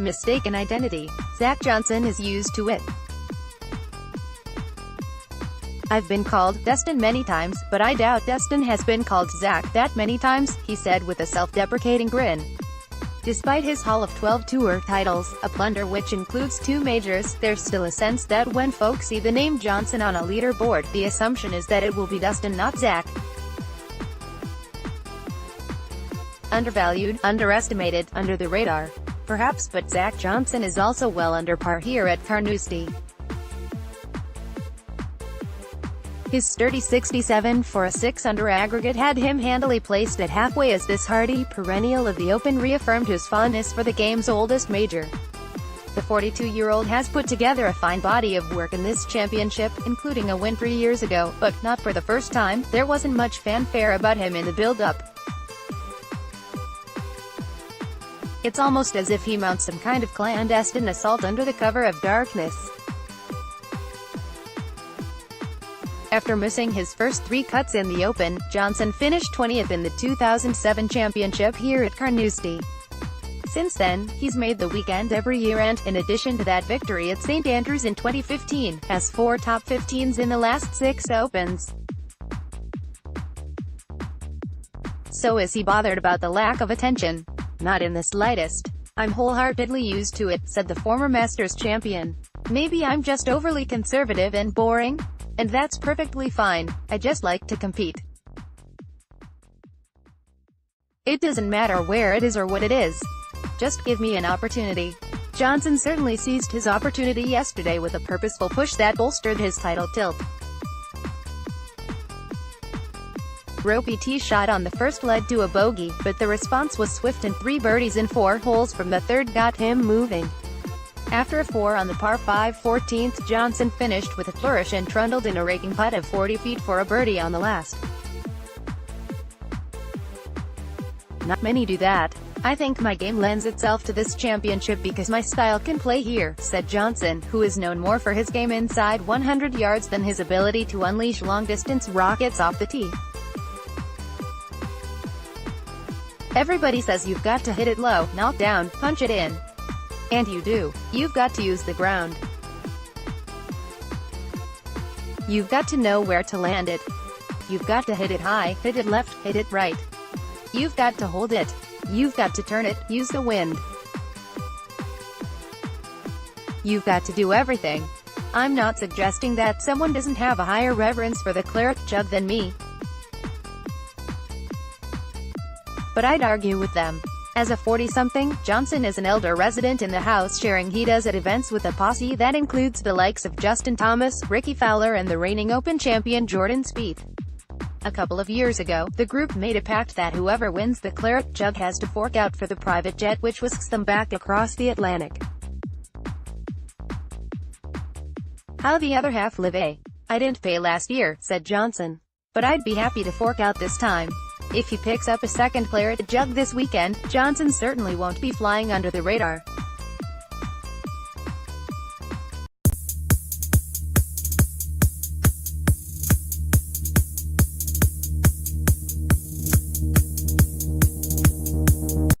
mistaken identity. Zach Johnson is used to it. I've been called Dustin many times, but I doubt Dustin has been called Zach that many times, he said with a self-deprecating grin. Despite his haul of 12 tour titles, a plunder which includes 2 majors, there's still a sense that when folks see the name Johnson on a leaderboard, the assumption is that it will be Dustin, not Zach. Undervalued, underestimated, under the radar. Perhaps, but Zach Johnson is also well under par here at Carnoustie. His sturdy 67 for a 6-under aggregate had him handily placed at halfway as this hardy perennial of the Open reaffirmed his fondness for the game's oldest major. The 42-year-old has put together a fine body of work in this championship, including a win 3 years ago, but, not for the first time, there wasn't much fanfare about him in the build-up. It's almost as if he mounts some kind of clandestine assault under the cover of darkness. After missing his first 3 cuts in the Open, Johnson finished 20th in the 2007 championship here at Carnoustie. Since then, he's made the weekend every year and, in addition to that victory at St. Andrews in 2015, has 4 top 15s in the last 6 Opens. So is he bothered about the lack of attention? Not in the slightest. I'm wholeheartedly used to it, said the former Masters champion. Maybe I'm just overly conservative and boring? And that's perfectly fine. I just like to compete. It doesn't matter where it is or what it is. Just give me an opportunity. Johnson certainly seized his opportunity yesterday with a purposeful push that bolstered his title tilt. Ropey tee shot on the first led to a bogey, but the response was swift and 3 birdies in 4 holes from the third got him moving. After a 4 on the par 5 14th, Johnson finished with a flourish and trundled in a raking putt of 40 feet for a birdie on the last. Not many do that. I think my game lends itself to this championship because my style can play here, said Johnson, who is known more for his game inside 100 yards than his ability to unleash long-distance rockets off the tee. Everybody says you've got to hit it low, knock down, punch it in. And you do. You've got to use the ground. You've got to know where to land it. You've got to hit it high, hit it left, hit it right. You've got to hold it. You've got to turn it, use the wind. You've got to do everything. I'm not suggesting that someone doesn't have a higher reverence for the claret jug than me, but I'd argue with them. As a 40-something, Johnson is an elder resident in the house, sharing he does at events with a posse that includes the likes of Justin Thomas, Ricky Fowler and the reigning Open champion Jordan Spieth. A couple of years ago, the group made a pact that whoever wins the claret jug has to fork out for the private jet which whisks them back across the Atlantic. How the other half live, eh? I didn't pay last year, said Johnson. But I'd be happy to fork out this time. If he picks up a second claret jug this weekend, Johnson certainly won't be flying under the radar.